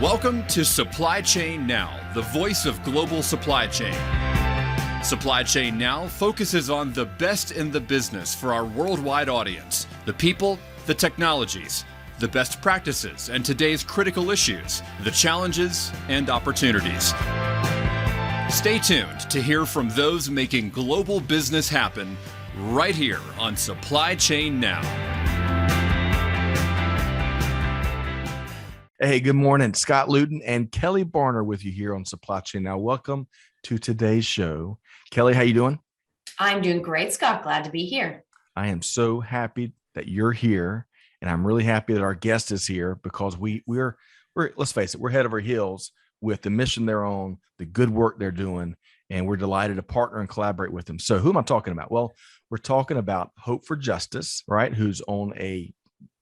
Welcome to Supply Chain Now, the voice of global supply chain. Supply Chain Now focuses on the best in the business for our worldwide audience, the people, the technologies, the best practices, and today's critical issues, the challenges and opportunities. Stay tuned to hear from those making global business happen right here on Supply Chain Now. Hey, good morning. Scott Luton and Kelly Barner with you here on Supply Chain Now. Welcome to today's show. Kelly, how you doing? I'm doing great, Scott. Glad to be here. I am so happy that you're here, and I'm really happy that our guest is here because we're let's face it, we're head over heels with the mission they're on, the good work they're doing, and we're delighted to partner and collaborate with them. So who am I talking about? Well, we're talking about Hope for Justice, right? Who's on a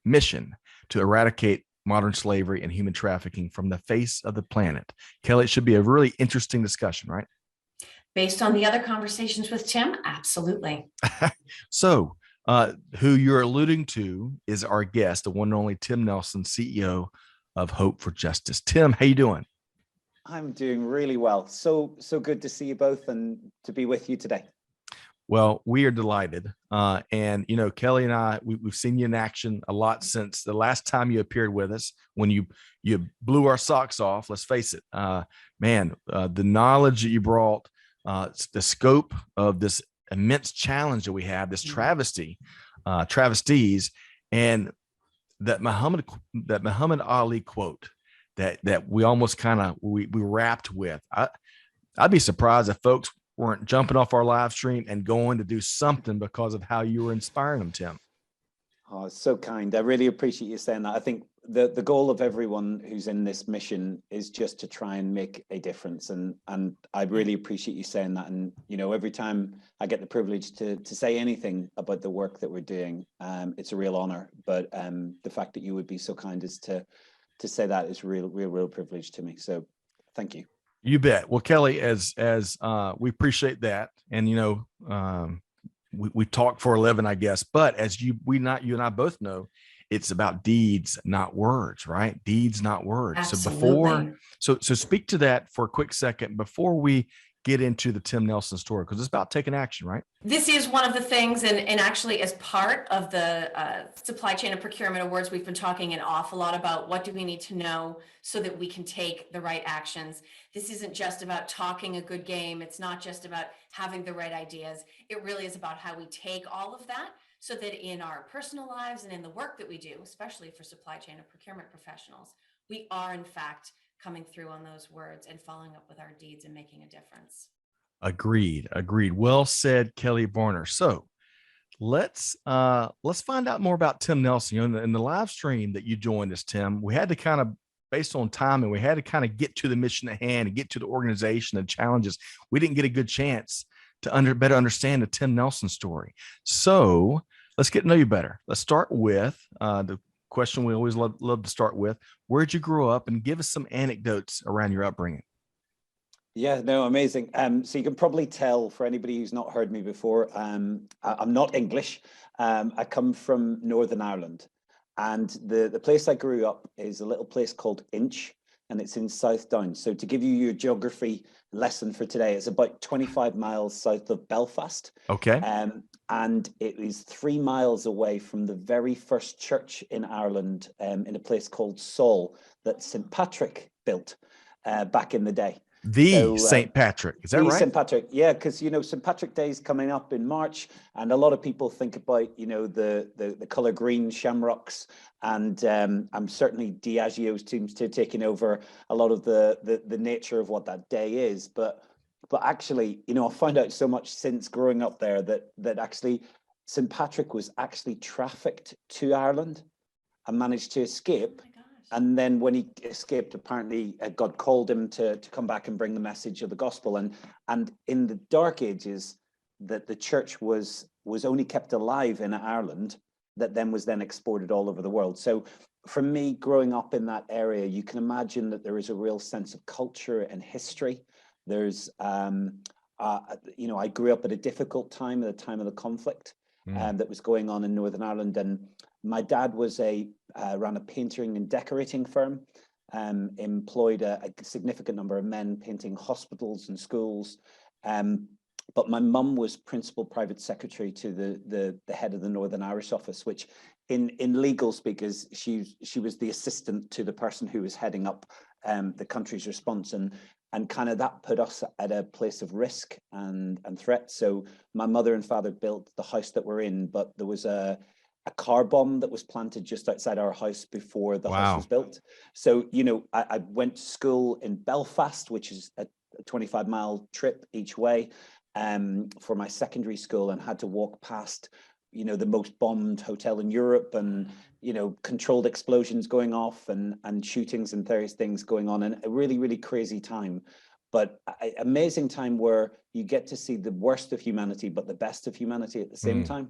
mission to eradicate modern slavery and human trafficking from the face of the planet. Kelly, it should be a really interesting discussion, right? Based on the other conversations with Tim, absolutely. So, who you're alluding to is our guest, the one and only Tim Nelson, CEO of Hope for Justice. Tim, how you doing? I'm doing really well. So good to see you both and to be with you today. Well, we are delighted. And, you know, Kelly and I, we've seen you in action a lot since the last time you appeared with us when you blew our socks off. Let's face it, the knowledge that you brought, the scope of this immense challenge that we have, this travesties, and that Muhammad Ali quote that we almost kind of we wrapped with. I'd be surprised if folks weren't jumping off our live stream and going to do something because of how you were inspiring them, Tim. Oh, so kind. I really appreciate you saying that. I think the goal of everyone who's in this mission is just to try and make a difference. And I really appreciate you saying that. And, you know, every time I get the privilege to say anything about the work that we're doing, it's a real honor. But the fact that you would be so kind as to say that is real privilege to me. So thank you. You bet. Well, Kelly, as we appreciate that, and you know, we talk for a living, I guess. But as you and I both know, it's about deeds, not words, right? Deeds, not words. Absolutely. So speak to that for a quick second before we get into the Tim Nelson story, because it's about taking action, right? This is one of the things, and actually as part of the Supply Chain and Procurement Awards, we've been talking an awful lot about what do we need to know so that we can take the right actions. This isn't just about talking a good game. It's not just about having the right ideas. It really is about how we take all of that so that in our personal lives and in the work that we do, especially for supply chain and procurement professionals, we are in fact coming through on those words and following up with our deeds and making a difference. Agreed. Well said, Kelly Barner. So let's find out more about Tim Nelson. You know, in the live stream that you joined us, Tim, we had to kind of, based on time, and we had to kind of get to the mission at hand and get to the organization and challenges. We didn't get a good chance to better understand the Tim Nelson story. So let's get to know you better. Let's start with the question we always love to start with. Where'd you grow up, and give us some anecdotes around your upbringing? Yeah, no, amazing. So you can probably tell, for anybody who's not heard me before, I'm not English. I come from Northern Ireland, and the place I grew up is a little place called Inch, and it's in South Down. So to give you your geography lesson for today, it's about 25 miles south of Belfast. Okay. And it is 3 miles away from the very first church in Ireland, in a place called Saul, that St. Patrick built back in the day. St. Patrick, is that right? St. Patrick, yeah, because you know St. Patrick Day is coming up in March, and a lot of people think about the color green shamrocks, and I'm certainly Diageo's seems to taking over a lot of the nature of what that day is, but actually, you know, I found out so much since growing up there that actually St. Patrick was actually trafficked to Ireland and managed to escape. And then when he escaped, apparently God called him to come back and bring the message of the gospel. And in the Dark Ages, that the church was only kept alive in Ireland, that then was exported all over the world. So for me, growing up in that area, you can imagine that there is a real sense of culture and history. There's, I grew up at a difficult time, at the time of the conflict that was going on in Northern Ireland. And my dad ran a painting and decorating firm. employed a significant number of men painting hospitals and schools. But my mum was principal private secretary to the head of the Northern Irish office, which in legal speak is she was the assistant to the person who was heading up the country's response, and kind of that put us at a place of risk and threat. So my mother and father built the house that we're in, but there was a car bomb that was planted just outside our house before the house was built. So, you know, I went to school in Belfast, which is a 25-mile trip each way, for my secondary school, and had to walk past, you know, the most bombed hotel in Europe, and, you know, controlled explosions going off, and shootings and various things going on, and a really, really crazy time. But amazing time where you get to see the worst of humanity, but the best of humanity at the same time.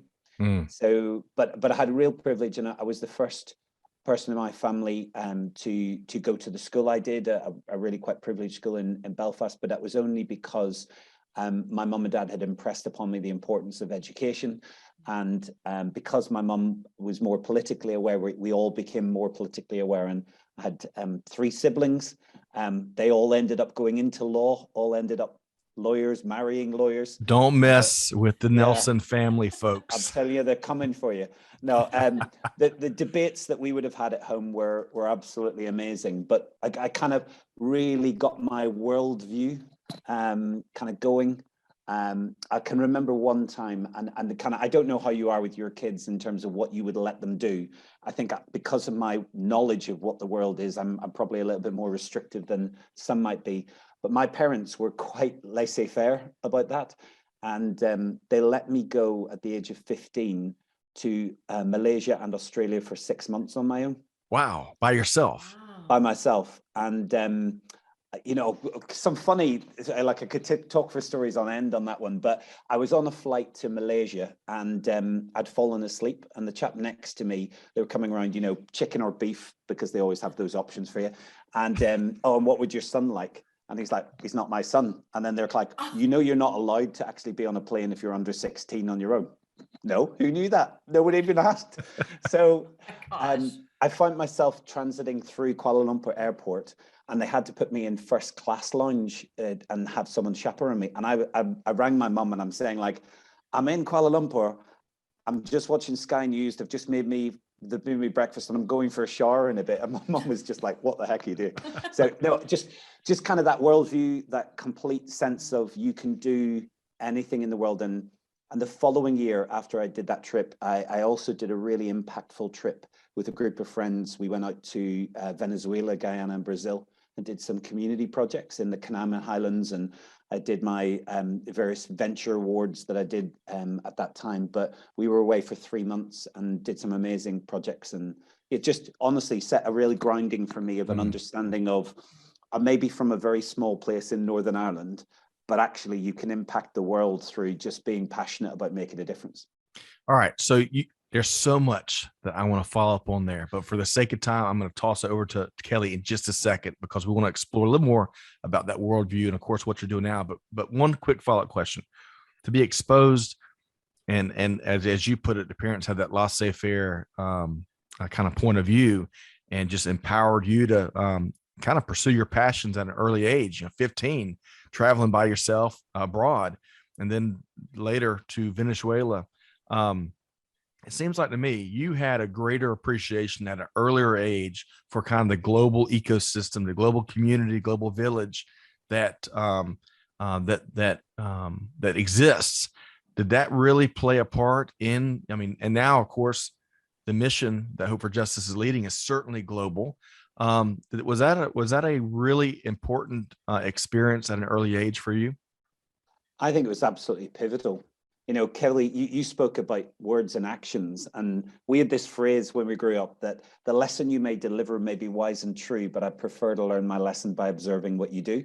So, but I had a real privilege, and I was the first person in my family to go to the school I did, a really quite privileged school in Belfast, but that was only because my mum and dad had impressed upon me the importance of education. And because my mum was more politically aware, we all became more politically aware, and I had 3 siblings. They all ended up going into law, all ended up lawyers, marrying lawyers. Don't mess with the Nelson family, folks. I'm telling you, they're coming for you. No, the debates that we would have had at home were absolutely amazing. But I kind of really got my worldview kind of going. I can remember one time, and the kind of, I don't know how you are with your kids in terms of what you would let them do. I think because of my knowledge of what the world is, I'm probably a little bit more restrictive than some might be. But my parents were quite laissez-faire about that. And they let me go at the age of 15 to Malaysia and Australia for 6 months on my own. Wow. By yourself? By myself. And, you know, some funny, like I could talk for stories on end on that one, but I was on a flight to Malaysia, and I'd fallen asleep, and the chap next to me, they were coming around, you know, chicken or beef, because they always have those options for you. And, oh, and what would your son like? And he's like, he's not my son. And then they're like, you know, you're not allowed to actually be on a plane if you're under 16 on your own. No, who knew that? Nobody even asked. So I found myself transiting through Kuala Lumpur airport, and they had to put me in first class lounge and have someone chaperone me. And I rang my mum, and I'm saying, like, I'm in Kuala Lumpur. I'm just watching Sky News. They've just made me breakfast, and I'm going for a shower in a bit. And my mum was just like, what the heck are you doing? So no, just kind of that worldview, that complete sense of you can do anything in the world. And the following year, after I did that trip, I also did a really impactful trip with a group of friends. We went out to Venezuela, Guyana, and Brazil, and did some community projects in the Canama Highlands. And I did my various venture awards that I did at that time. But we were away for 3 months and did some amazing projects. And it just honestly set a really grounding for me of an understanding of maybe from a very small place in Northern Ireland, but actually you can impact the world through just being passionate about making a difference. All right. So there's so much that I want to follow up on there, but for the sake of time, I'm going to toss it over to Kelly in just a second, because we want to explore a little more about that worldview and, of course, what you're doing now. But one quick follow-up question: to be exposed, and as you put it, the parents had that laissez-faire kind of point of view, and just empowered you to kind of pursue your passions at an early age. 15, traveling by yourself abroad, and then later to Venezuela. It seems like to me you had a greater appreciation at an earlier age for kind of the global ecosystem, the global community, global village that exists. Did that really play a part in? I mean, and now, of course, the mission that Hope for Justice is leading is certainly global. Was that a really important experience at an early age for you? I think it was absolutely pivotal. You know, Kelly, you spoke about words and actions, and we had this phrase when we grew up that the lesson you may deliver may be wise and true, but I prefer to learn my lesson by observing what you do.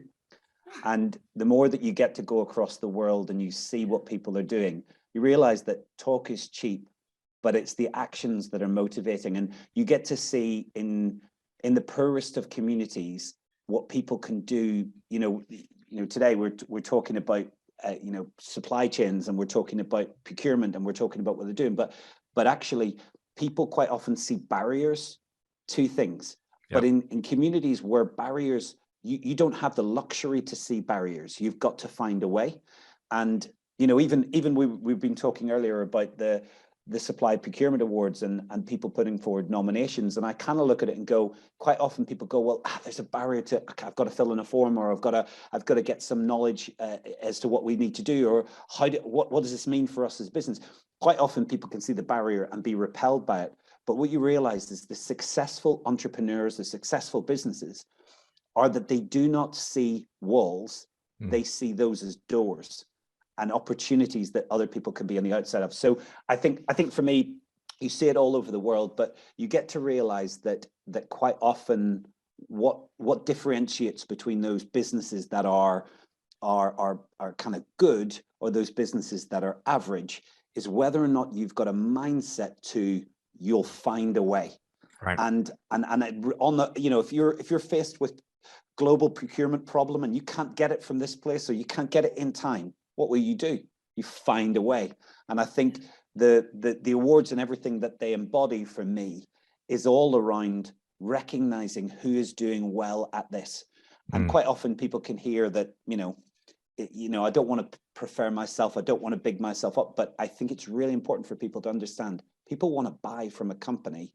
And the more that you get to go across the world and you see what people are doing, you realize that talk is cheap, but it's the actions that are motivating. And you get to see in the poorest of communities what people can do. You know, today we're talking about supply chains, and we're talking about procurement, and we're talking about what they're doing. But actually, people quite often see barriers to things. But in communities where barriers, you don't have the luxury to see barriers. You've got to find a way. And, you know, even we've been talking earlier about the supply procurement awards and people putting forward nominations. And I kind of look at it and go, quite often people go, well, there's a barrier to, I've got to fill in a form, or I've got to get some knowledge as to what we need to do, or what does this mean for us as business? Quite often people can see the barrier and be repelled by it. But what you realize is the successful entrepreneurs, the successful businesses, are that they do not see walls. They see those as doors and opportunities that other people can be on the outside of. So I think for me, you see it all over the world, but you get to realize that quite often what differentiates between those businesses that are kind of good, or those businesses that are average, is whether or not you've got a mindset to, you'll find a way. Right. And on the, you know, if you're faced with global procurement problem and you can't get it from this place, or you can't get it in time, what will you do? You find a way. And I think the awards and everything that they embody for me is all around recognizing who is doing well at this. And quite often people can hear that, you know, I don't want to prefer myself, I don't want to big myself up, but I think it's really important for people to understand, people want to buy from a company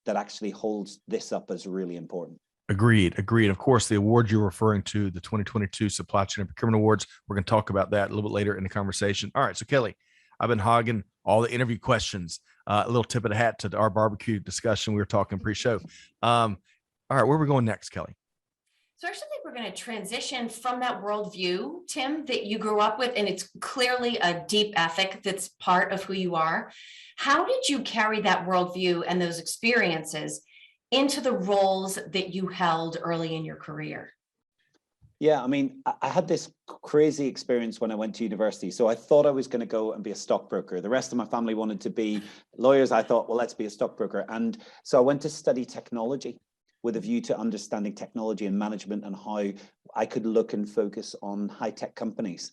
that actually holds this up as really important. Agreed. Of course, the award you're referring to, the 2022 Supply Chain and Procurement Awards, we're going to talk about that a little bit later in the conversation. All right. So Kelly, I've been hogging all the interview questions, a little tip of the hat to our barbecue discussion. We were talking pre-show. All right. Where are we going next, Kelly? So I actually think we're going to transition from that worldview, Tim, that you grew up with, and it's clearly a deep ethic that's part of who you are. How did you carry that worldview and those experiences into the roles that you held early in your career? Yeah, I mean, I had this crazy experience when I went to university. So I thought I was going to go and be a stockbroker. The rest of my family wanted to be lawyers. I thought, well, let's be a stockbroker. And so I went to study technology with a view to understanding technology and management, and how I could look and focus on high-tech companies.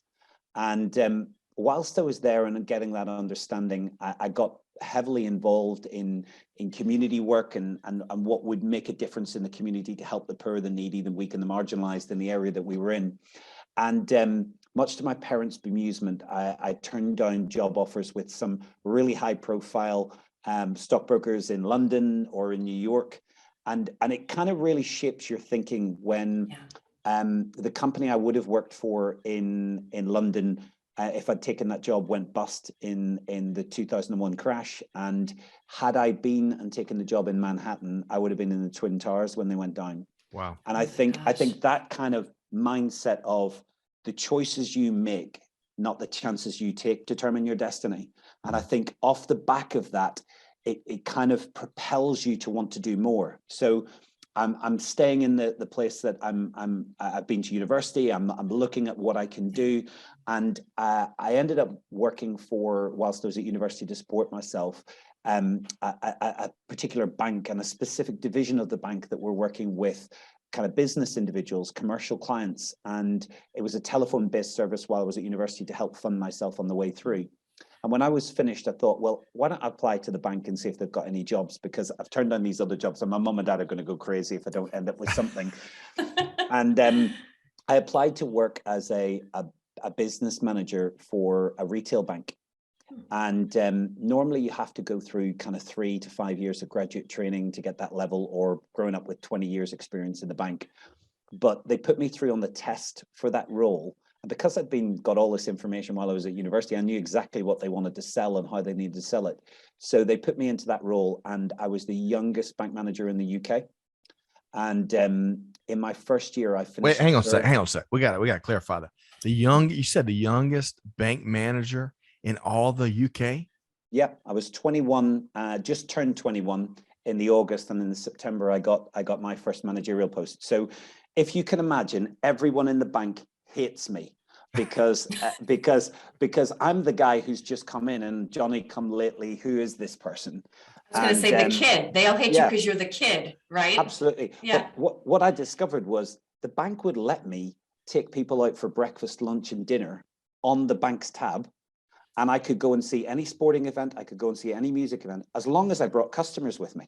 And whilst I was there and getting that understanding, I got heavily involved in community work and what would make a difference in the community to help the poor, the needy, the weak, and the marginalized in the area that we were in. And much to my parents' bemusement, I turned down job offers with some really high-profile stockbrokers in London or in New York. And it kind of really shapes your thinking when the company I would have worked for in London, if I'd taken that job, went bust in the 2001 crash. And had I been and taken the job in Manhattan, I would have been in the Twin Towers when they went down. Wow. And I think that kind of mindset of the choices you make, not the chances you take, determine your destiny. And I think off the back of that, it kind of propels you to want to do more. So I'm staying in the place that I've been to university. I'm looking at what I can do. And I ended up working for, whilst I was at university to support myself, a particular bank and a specific division of the bank that were working with kind of business individuals, commercial clients. And it was a telephone-based service while I was at university to help fund myself on the way through. And when I was finished, I thought, well, why don't I apply to the bank and see if they've got any jobs? Because I've turned down these other jobs and my mum and dad are going to go crazy if I don't end up with something. And I applied to work as a business manager for a retail bank. And normally you have to go through kind of 3 to 5 years of graduate training to get that level, or growing up with 20 years experience in the bank. But they put me through on the test for that role. And because I'd got all this information while I was at university, I knew exactly what they wanted to sell and how they needed to sell it. So they put me into that role, and I was the youngest bank manager in the UK. And in my first year, I finished. Wait, hang on a sec. We got to clarify that. You said the youngest bank manager in all the UK? Yeah, I was 21, just turned 21 in the August, and in the September, I got my first managerial post. So if you can imagine, everyone in the bank hates me because I'm the guy who's just come in, and Johnny come lately, who is this person? I was going to say the kid. They all hate you because you're the kid, right? Absolutely. Yeah. But what I discovered was the bank would let me take people out for breakfast, lunch, and dinner on the bank's tab. And I could go and see any sporting event. I could go and see any music event, as long as I brought customers with me.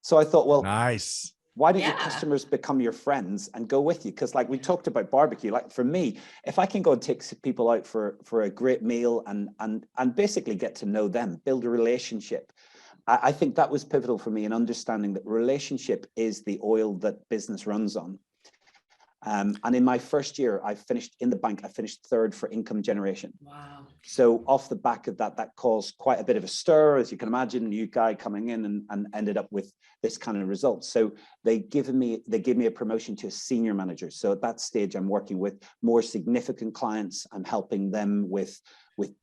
So I thought, well, nice. Why don't your Yeah. customers become your friends and go with you? Because like we talked about barbecue, like for me, if I can go and take people out for a great meal and basically get to know them, build a relationship, I think that was pivotal for me in understanding that relationship is the oil that business runs on. And in my first year, I finished in the bank, I finished third for income generation. Wow. So off the back of that, that caused quite a bit of a stir, as you can imagine, new guy coming in and ended up with this kind of result. So they gave me a promotion to a senior manager. So at that stage, I'm working with more significant clients. I'm helping them with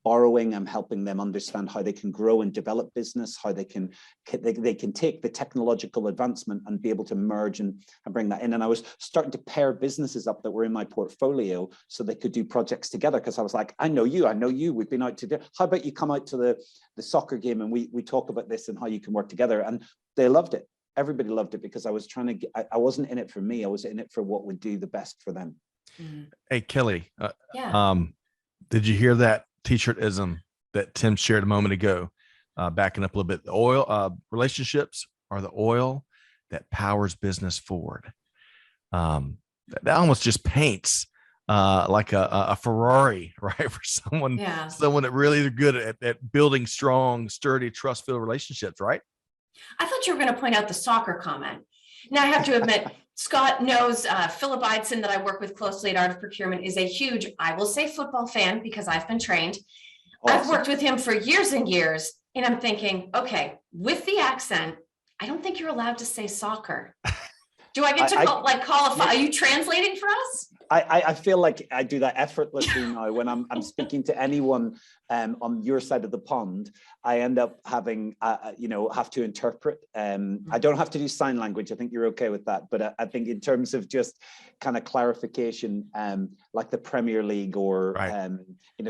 borrowing. I'm helping them understand how they can grow and develop business, how they can take the technological advancement and be able to merge and bring that in. And I was starting to pair businesses up that were in my portfolio so they could do projects together, because I was like, I know you, we've been out to do, how about you come out to the soccer game and we talk about this and how you can work together. And they loved it. Everybody loved it, because I was trying to get, I wasn't in it for me, I was in it for what would do the best for them. Hey, Kelly, Yeah. did you hear that t-shirt-ism that Tim shared a moment ago? Backing up a little bit, the oil relationships are the oil that powers business forward. That almost just paints like a Ferrari, right? For someone that really is good at building strong, sturdy, trust-filled relationships, right? I thought you were going to point out the soccer comment. Now, I have to admit, Scott knows Philip Eidson, that I work with closely at Art of Procurement, is a huge, I will say, football fan, because I've been trained. Awesome. I've worked with him for years and years, and I'm thinking, okay, with the accent, I don't think you're allowed to say soccer. Do I get to qualify? Are you translating for us? I feel like I do that effortlessly now when I'm speaking to anyone on your side of the pond. I end up having have to interpret. I don't have to do sign language. I think you're okay with that. But I think in terms of just kind of clarification, like the Premier League or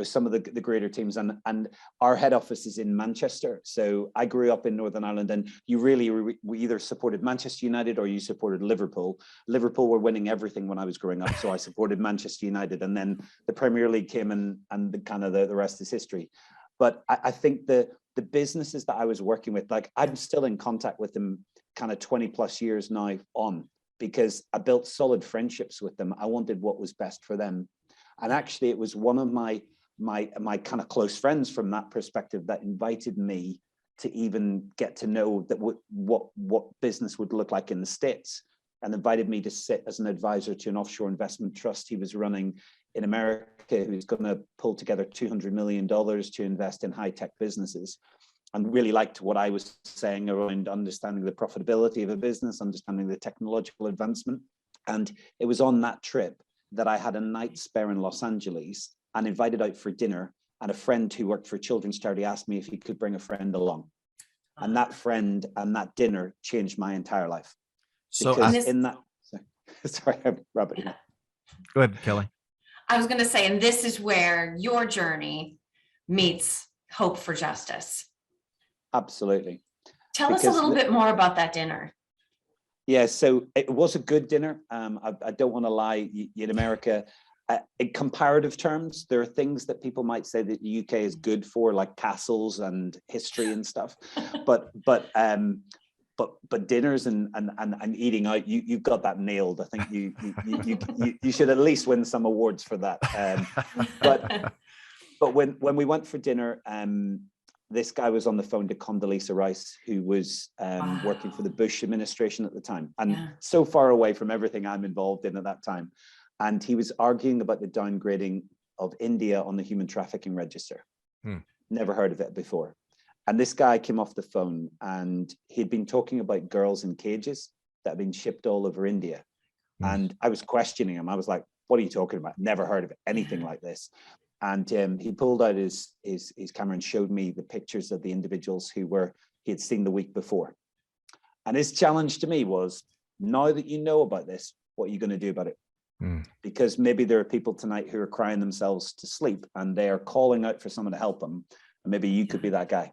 some of the greater teams, and our head office is in Manchester. So I grew up in Northern Ireland, and we either supported Manchester United or you supported Liverpool. Liverpool were winning everything when I was growing up, so I supported Manchester United, and then the Premier League came and the rest is history. But I think the businesses that I was working with, like I'm still in contact with them kind of 20 plus years now on, because I built solid friendships with them. I wanted what was best for them. And actually it was one of my kind of close friends from that perspective that invited me to even get to know that what business would look like in the States, and invited me to sit as an advisor to an offshore investment trust he was running in America, who's going to pull together $200 million to invest in high-tech businesses, and really liked what I was saying around understanding the profitability of a business, understanding the technological advancement. And it was on that trip that I had a night spare in Los Angeles and invited out for dinner, and a friend who worked for a children's charity asked me if he could bring a friend along. And that friend and that dinner changed my entire life. So sorry, I'm rubbing. Go ahead, Kelly. I was going to say, and this is where your journey meets Hope for Justice. Absolutely. Tell us a little bit more about that dinner. Yeah, so it was a good dinner. I don't want to lie. In America, in comparative terms, there are things that people might say that the UK is good for, like castles and history and stuff. But dinners and eating out, you've got that nailed. I think you should at least win some awards for that. But when we went for dinner, this guy was on the phone to Condoleezza Rice, who was working for the Bush administration at the time, and so far away from everything I'm involved in at that time. And he was arguing about the downgrading of India on the human trafficking register. Never heard of it before. And this guy came off the phone, and he'd been talking about girls in cages that had been shipped all over India. And I was questioning him. I was like, what are you talking about? Never heard of anything like this. And he pulled out his camera and showed me the pictures of the individuals he had seen the week before. And his challenge to me was, now that you know about this, what are you going to do about it? Because maybe there are people tonight who are crying themselves to sleep, and they are calling out for someone to help them. And maybe you could be that guy.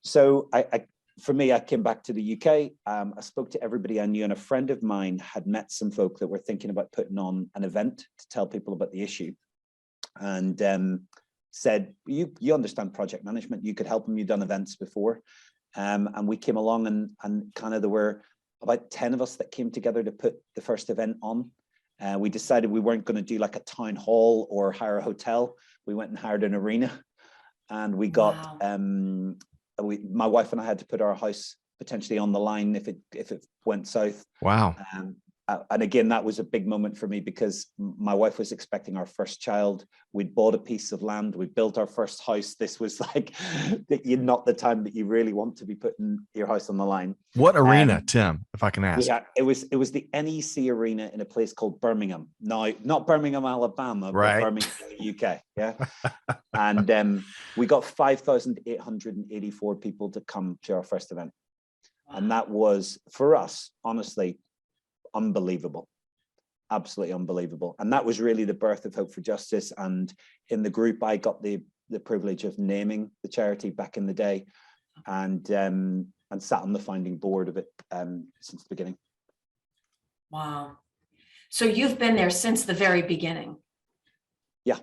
So for me, I came back to the UK. I spoke to everybody I knew, and a friend of mine had met some folk that were thinking about putting on an event to tell people about the issue, and said, you understand project management, you could help them, you've done events before. And we came along, and kind of there were about 10 of us that came together to put the first event on. We decided we weren't going to do like a town hall or hire a hotel. We went and hired an arena, and we got, my wife and I had to put our house potentially on the line if it went south. Wow. And again, that was a big moment for me because my wife was expecting our first child. We'd bought a piece of land. We built our first house. This was like not the time that you really want to be putting your house on the line. What arena, Tim, if I can ask? It was the NEC arena in a place called Birmingham. Now, not Birmingham, Alabama, right, but Birmingham in the UK. Yeah. And we got 5,884 people to come to our first event. Wow. And that was, for us, honestly, unbelievable, absolutely unbelievable. And that was really the birth of Hope for Justice. And in the group, I got the privilege of naming the charity back in the day, and sat on the founding board of it since the beginning. Wow. So you've been there since the very beginning. Yeah,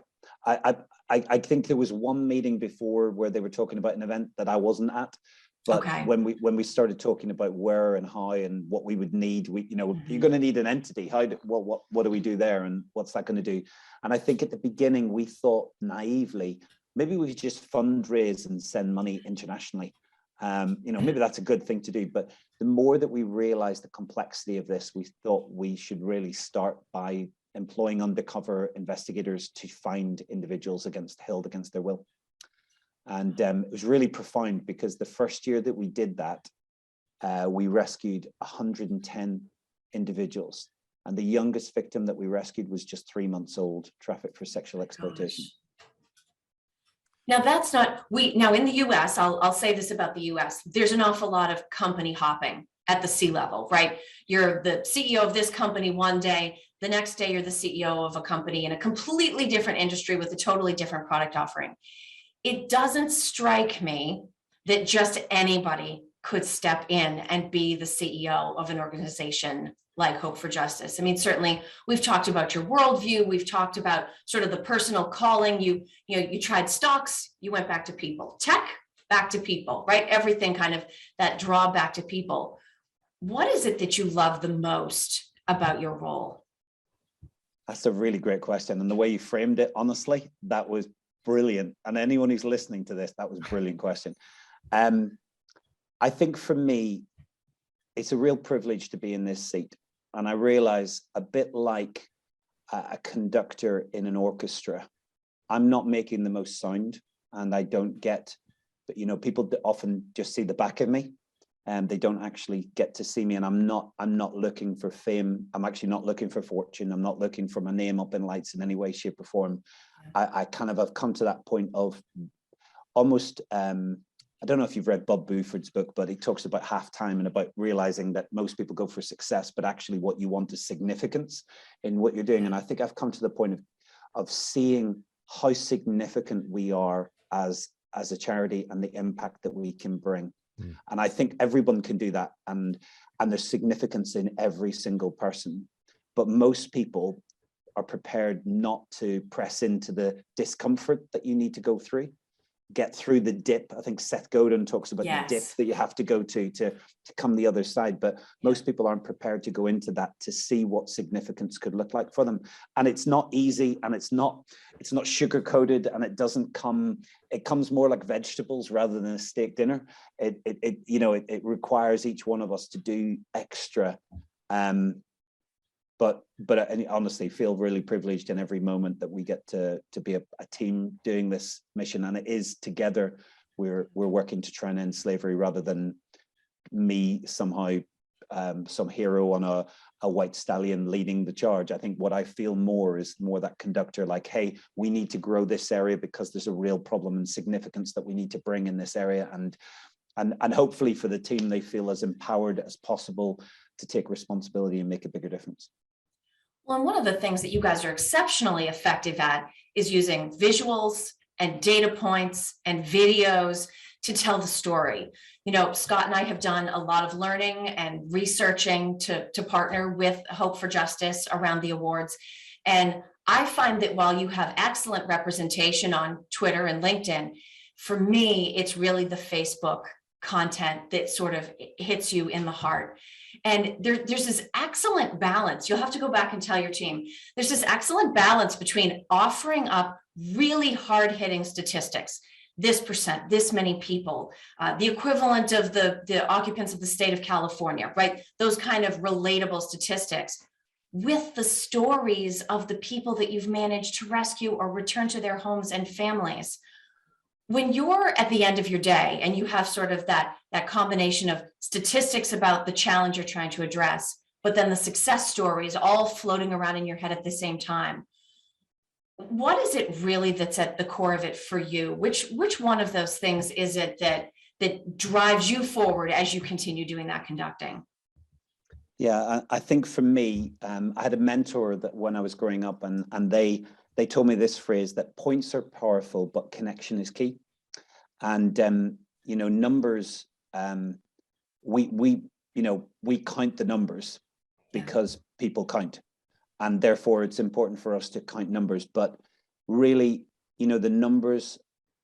I think there was one meeting before where they were talking about an event that I wasn't at. But when we started talking about where and how and what we would need, you're going to need an entity. What do we do there, and what's that going to do? And I think at the beginning we thought naively, maybe we could just fundraise and send money internationally. Maybe that's a good thing to do. But the more that we realized the complexity of this, we thought we should really start by employing undercover investigators to find individuals held against their will. And it was really profound because the first year that we did that, we rescued 110 individuals. And the youngest victim that we rescued was just 3 months old, trafficked for sexual exploitation. Now that's not, now in the US, I'll say this about the US, there's an awful lot of company hopping at the C-level, right? You're the CEO of this company one day, the next day you're the CEO of a company in a completely different industry with a totally different product offering. It doesn't strike me that just anybody could step in and be the CEO of an organization like Hope for Justice. I mean, certainly we've talked about your worldview. We've talked about sort of the personal calling. You tried stocks, you went back to people. Tech, back to people, right? Everything kind of that draw back to people. What is it that you love the most about your role? That's a really great question. And the way you framed it, honestly, that was brilliant. And anyone who's listening to this, that was a brilliant question. I think for me, it's a real privilege to be in this seat. And I realize, a bit like a conductor in an orchestra, I'm not making the most sound, and I don't get, people often just see the back of me, and they don't actually get to see me. And I'm not looking for fame. I'm actually not looking for fortune. I'm not looking for my name up in lights in any way, shape, or form. I kind of have come to that point of almost, I don't know if you've read Bob Buford's book, but he talks about halftime and about realizing that most people go for success, but actually what you want is significance in what you're doing. And I think I've come to the point of seeing how significant we are as a charity and the impact that we can bring. Mm. And I think everyone can do that. And there's significance in every single person, but most people are prepared not to press into the discomfort that you need to go through, get through the dip. I think Seth Godin talks about the dip that you have to go to come the other side, but most people aren't prepared to go into that to see what significance could look like for them. And it's not easy, and it's not sugar coated, and it comes more like vegetables rather than a steak dinner. It requires each one of us to do extra. But I honestly feel really privileged in every moment that we get to be a team doing this mission, and it is together. We're working to try and end slavery rather than me somehow some hero on a white stallion leading the charge. I think what I feel more is that conductor, like, hey, we need to grow this area because there's a real problem and significance that we need to bring in this area, and hopefully for the team, they feel as empowered as possible to take responsibility and make a bigger difference. Well, and one of the things that you guys are exceptionally effective at is using visuals and data points and videos to tell the story. Scott and I have done a lot of learning and researching to partner with Hope for Justice around the awards. And I find that while you have excellent representation on Twitter and LinkedIn, for me, it's really the Facebook content that sort of hits you in the heart. And there's this excellent balance. You'll have to go back and tell your team. There's this excellent balance between offering up really hard-hitting statistics. This percent, this many people, the equivalent of the occupants of the state of California, right? Those kind of relatable statistics with the stories of the people that you've managed to rescue or return to their homes and families. When you're at the end of your day and you have sort of that combination of statistics about the challenge you're trying to address, but then the success stories all floating around in your head at the same time, what is it really that's at the core of it for you? Which one of those things is it that drives you forward as you continue doing that conducting? Yeah, I think for me, I had a mentor that when I was growing up, and they told me this phrase, that points are powerful, but connection is key. And you know, numbers, we count the numbers because people count. And therefore, it's important for us to count numbers. But really, you know, the numbers,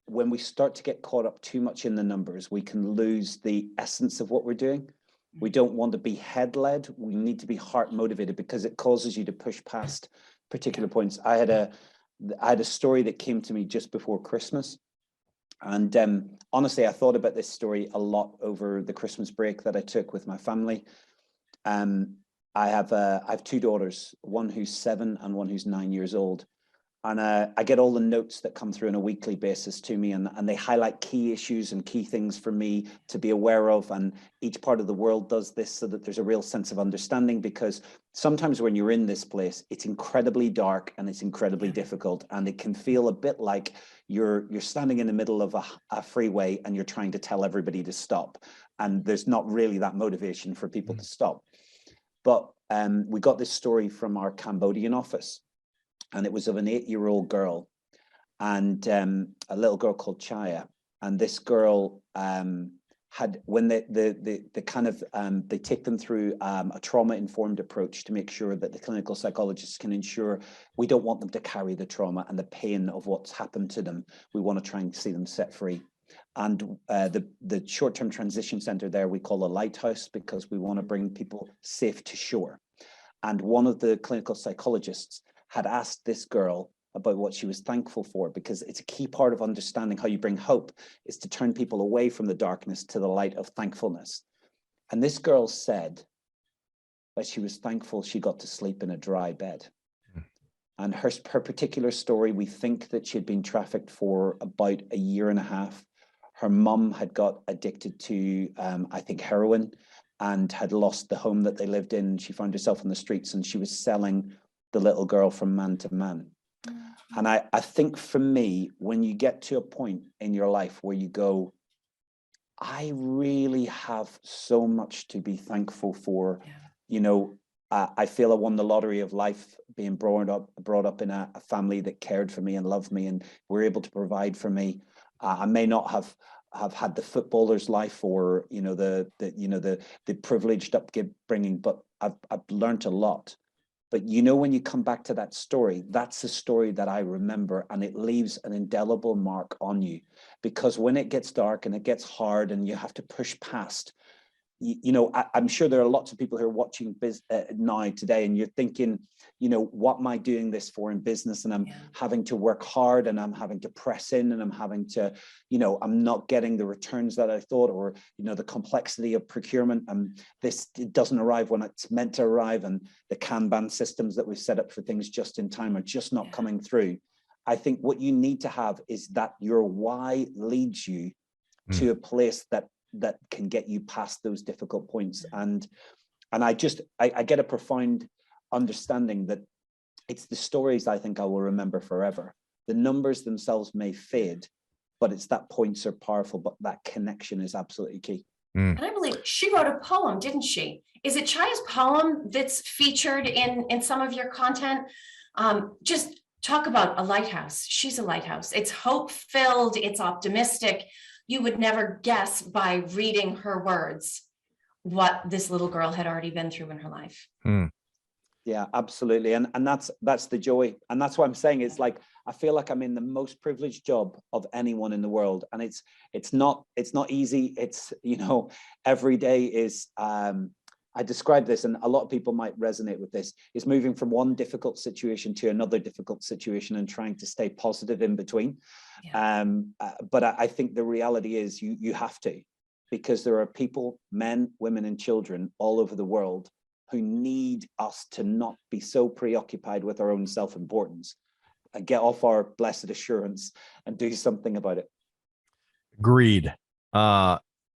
when we start to get caught up too much in the numbers, we can lose the essence of what we're doing. We don't want to be head-led. We need to be heart-motivated, because it causes you to push past particular points. I had a story that came to me just before Christmas. And honestly, I thought about this story a lot over the Christmas break that I took with my family. I have two daughters, one who's 7 and one who's 9 years old. And I get all the notes that come through on a weekly basis to me, and they highlight key issues and key things for me to be aware of. And each part of the world does this so that there's a real sense of understanding, because sometimes when you're in this place, it's incredibly dark and it's incredibly difficult. And it can feel a bit like you're standing in the middle of a freeway and you're trying to tell everybody to stop. And there's not really that motivation for people to stop. But we got this story from our Cambodian office. And it was of an 8-year-old girl and a little girl called Chaya. And this girl had, when they take them through a trauma-informed approach to make sure that the clinical psychologists can ensure we don't want them to carry the trauma and the pain of what's happened to them. We want to try and see them set free. And the short-term transition center there we call a lighthouse, because we want to bring people safe to shore. And one of the clinical psychologists had asked this girl about what she was thankful for, because it's a key part of understanding how you bring hope, is to turn people away from the darkness to the light of thankfulness. And this girl said that she was thankful she got to sleep in a dry bed. And her particular story, we think that she had been trafficked for about 1.5 years. Her mum had got addicted to, I think, heroin, and had lost the home that they lived in. She found herself on the streets, and she was selling the little girl from man to man. And I think for me, when you get to a point in your life where you go, I really have so much to be thankful for. You know, I feel I won the lottery of life, being brought up in a family that cared for me and loved me and were able to provide for me. I may not have had the footballer's life, or the privileged upbringing, but I've learned a lot. But you know, when you come back to that story, that's the story that I remember, and it leaves an indelible mark on you, because when it gets dark and it gets hard and you have to push past, I'm sure there are lots of people who are watching now today, and you're thinking, what am I doing this for in business? And I'm having to work hard, and I'm having to press in, and I'm having to, I'm not getting the returns that I thought, or, the complexity of procurement. It doesn't arrive when it's meant to arrive. And the Kanban systems that we've set up for things just in time are just not coming through. I think what you need to have is that your why leads you to a place that can get you past those difficult points. And I get a profound understanding that it's the stories I think I will remember forever. The numbers themselves may fade, but it's that points are powerful, but that connection is absolutely key. And I believe she wrote a poem, didn't she? Is it Chaya's poem that's featured in some of your content? Just talk about a lighthouse. She's a lighthouse. It's hope-filled, it's optimistic. You would never guess by reading her words what this little girl had already been through in her life. Yeah, absolutely. And that's the joy. And that's what I'm saying. It's like, I feel like I'm in the most privileged job of anyone in the world. And it's not easy. It's, every day is, I describe this, and a lot of people might resonate with this, is moving from one difficult situation to another difficult situation and trying to stay positive in between. Yeah. But I think the reality is you have to, because there are people, men, women, and children all over the world who need us to not be so preoccupied with our own self-importance and get off our blessed assurance and do something about it. Agreed.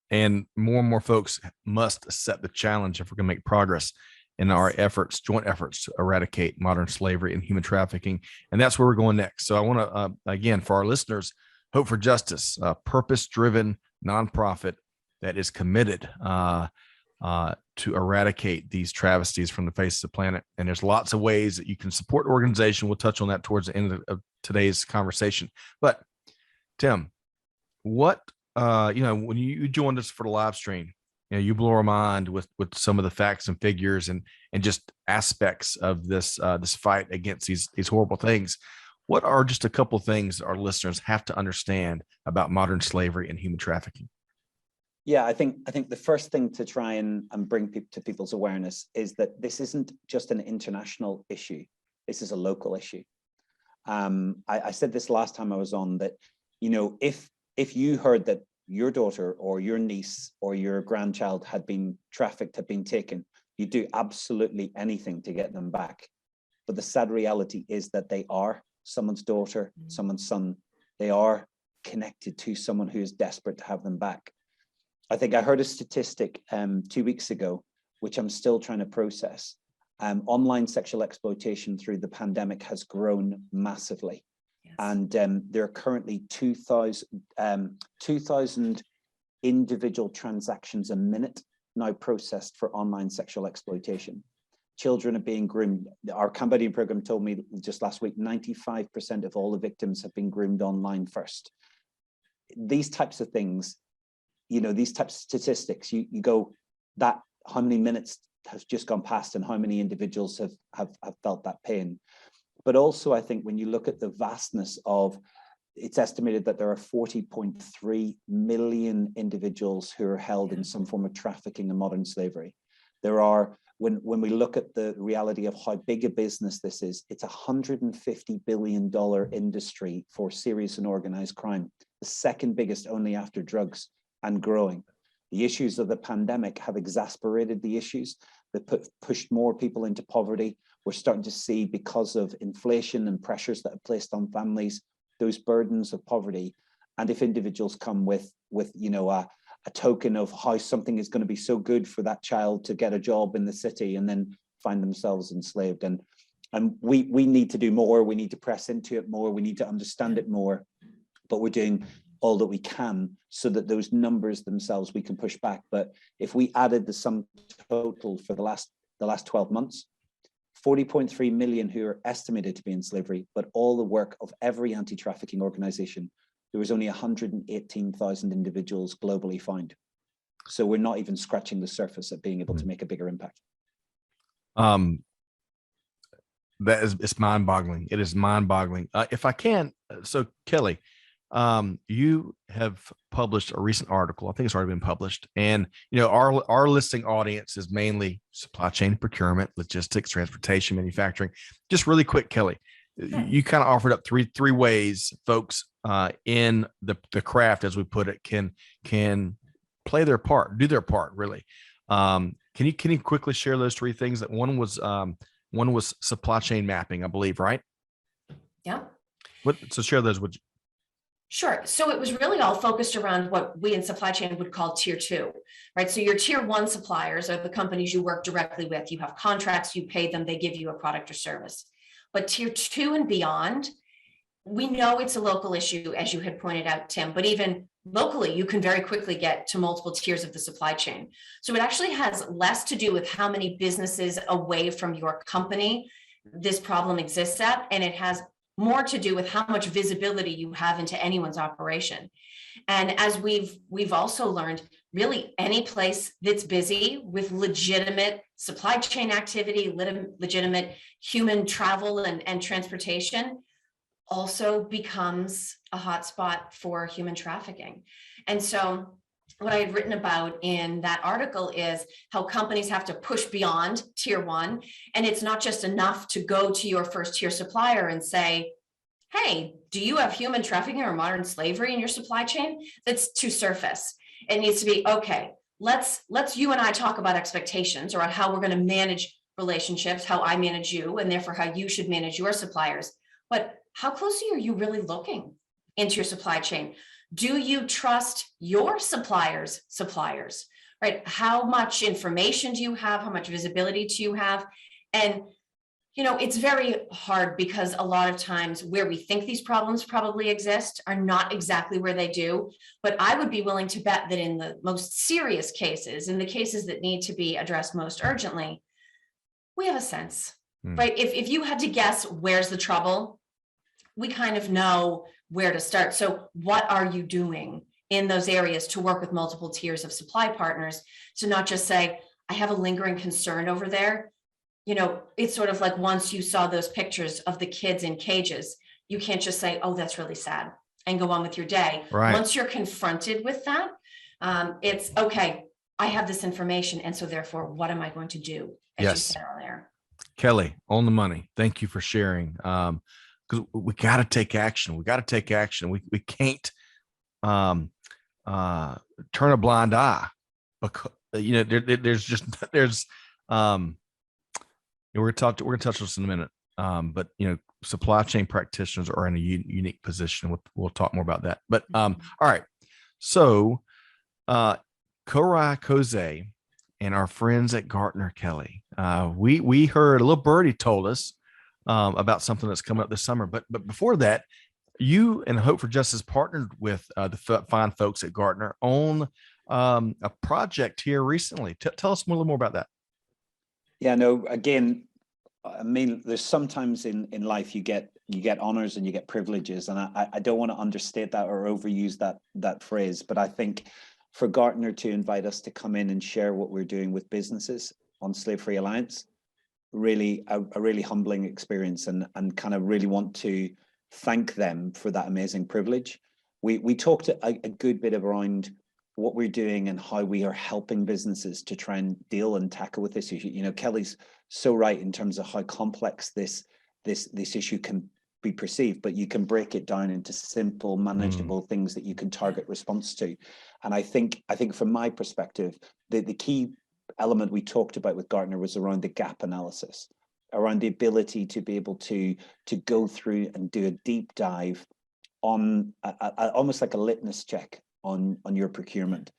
And more folks must set the challenge if we're going to make progress in our efforts, joint efforts to eradicate modern slavery and human trafficking. And that's where we're going next. So I want to, again, for our listeners, Hope for Justice, a purpose-driven nonprofit that is committed to eradicate these travesties from the face of the planet. And there's lots of ways that you can support the organization. We'll touch on that towards the end of today's conversation. But Tim, what, when you joined us for the live stream, you blew our mind with some of the facts and figures and just aspects of this fight against these horrible things. What are just a couple of things our listeners have to understand about modern slavery and human trafficking? Yeah, I think the first thing to try and bring to people's awareness is that this isn't just an international issue. This is a local issue. I said this last time I was on, that, if you heard that your daughter or your niece or your grandchild had been trafficked, had been taken, you'd do absolutely anything to get them back. But the sad reality is that they are someone's daughter, someone's son. They are connected to someone who is desperate to have them back. I think I heard a statistic 2 weeks ago, which I'm still trying to process. Online sexual exploitation through the pandemic has grown massively. Yes. And there are currently 2,000 individual transactions a minute now processed for online sexual exploitation. Children are being groomed. Our Cambodian program told me just last week, 95% of all the victims have been groomed online first. These types of things, these types of statistics, you go, that how many minutes has just gone past and how many individuals have felt that pain. But also, I think when you look at the vastness of, it's estimated that there are 40.3 million individuals who are held in some form of trafficking and modern slavery. There are, when we look at the reality of how big a business this is, it's a $150 billion industry for serious and organized crime, the second biggest only after drugs, and growing. The issues of the pandemic have exacerbated the issues that pushed more people into poverty. We're starting to see, because of inflation and pressures that are placed on families, those burdens of poverty. And if individuals come with a token of how something is going to be so good for that child to get a job in the city and then find themselves enslaved. And we need to do more. We need to press into it more. We need to understand it more. But we're doing all that we can so that those numbers themselves we can push back. But if we added the sum total for the last 12 months, 40.3 million who are estimated to be in slavery, but all the work of every anti-trafficking organization, there was only 118,000 individuals globally found. So we're not even scratching the surface of being able to make a bigger impact. It's mind-boggling. It is mind-boggling. If I can, so Kelly, you have published a recent article. I think it's already been published, and our listening audience is mainly supply chain, procurement, logistics, transportation, manufacturing. Just really quick, Kelly, you kind of offered up three ways folks in the craft, as we put it, can play their part, do their part, really. Can you quickly share those three things? That one was supply chain mapping, I believe, right? Yeah. So share those with you. Sure. So it was really all focused around what we in supply chain would call tier 2, right? So your tier 1 suppliers are the companies you work directly with. You have contracts, you pay them, they give you a product or service. But tier 2 and beyond, we know it's a local issue, as you had pointed out, Tim, but even locally, you can very quickly get to multiple tiers of the supply chain. So it actually has less to do with how many businesses away from your company this problem exists at, and it has more to do with how much visibility you have into anyone's operation. And as we've also learned, really any place that's busy with legitimate supply chain activity, legitimate human travel and transportation also becomes a hotspot for human trafficking. And so what I had written about in that article is how companies have to push beyond tier one. And it's not just enough to go to your first tier supplier and say, hey, do you have human trafficking or modern slavery in your supply chain? That's too surface. It needs to be, okay, let's you and I talk about expectations or how we're going to manage relationships, how I manage you, and therefore how you should manage your suppliers. But how closely are you really looking into your supply chain? Do you trust your suppliers, right? How much information do you have? How much visibility do you have? And it's very hard because a lot of times where we think these problems probably exist are not exactly where they do. But I would be willing to bet that in the most serious cases, in the cases that need to be addressed most urgently, we have a sense, right? If you had to guess where's the trouble, we kind of know where to start. So what are you doing in those areas to work with multiple tiers of supply partners to not just say, I have a lingering concern over there. It's sort of like once you saw those pictures of the kids in cages, you can't just say, oh, that's really sad and go on with your day. Right. Once you're confronted with that, it's okay, I have this information. And so therefore, what am I going to do? As you said earlier. Kelly, on the money. Thank you for sharing. Because we got to take action. We got to take action. We can't turn a blind eye because we're gonna touch on this in a minute. But supply chain practitioners are in a unique position. We'll talk more about that. But all right. So Korai Koze and our friends at Gartner, Kelly, we heard a little birdie told us about something that's coming up this summer. But before that, you and Hope for Justice partnered with the fine folks at Gartner on a project here recently. Tell us a little more about that. Yeah, no, again, I mean, there's sometimes in life you get honors and you get privileges, and I don't want to understate that or overuse that phrase, but I think for Gartner to invite us to come in and share what we're doing with businesses on Slave Free Alliance, really a really humbling experience, and kind of really want to thank them for that amazing privilege. We talked a good bit around what we're doing and how we are helping businesses to try and deal and tackle with this issue. Kelly's so right in terms of how complex this issue can be perceived, but you can break it down into simple, manageable things that you can target response to. And I think from my perspective, the key element we talked about with Gartner was around the gap analysis, around the ability to be able to go through and do a deep dive on almost like a litmus check on your procurement.